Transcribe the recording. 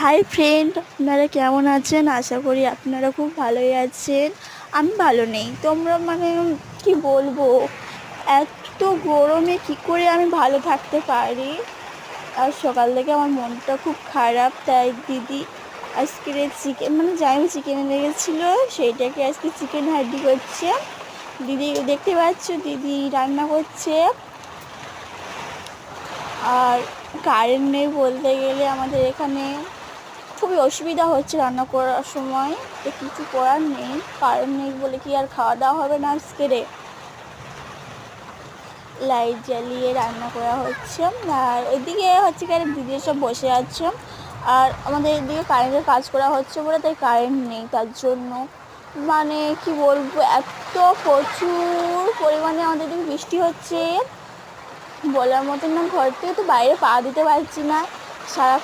Hi friend, আপনারা কেমন আছেন? আশা করি আপনারা খুব ভালোই আছেন। আমি ভালো নেই। তোমরা কি বলবো, এত গরমে কি করে আমি ভালো থাকতে পারি। আর সকাল থেকে আমার মনটা খুব খারাপ। তাই দিদি আজকে চিকেন জানি চিকেন এনে গেছিলো, সেইটাকে আজকে চিকেন হাড্ডি করছে। দিদি দেখতে পাচ্ছ, দিদি রান্না করছে। আর কারেন্ট নেই বলতে গেলে আমাদের এখানে খুবই অসুবিধা হচ্ছে রান্না করার সময়। তো কিছু করার নেই, কারেন্ট নেই বলে কি আর খাওয়া দাওয়া হবে না আজকে রে। লাইট জ্বালিয়ে রান্না করা হচ্ছে। আর ওইদিকে হচ্ছে কি দিদি সব বসে আছে। আর আমাদের এদিকে কারেন্টের কাজ করা হচ্ছে বলে তাই কারেন্ট নেই, তার জন্য কি বলবো, এত প্রচুর পরিমাণে আমাদের এদিকে বৃষ্টি হচ্ছে বলার মতন না। ঘর থেকে তো বাইরে পা দিতে পারছি না। সারা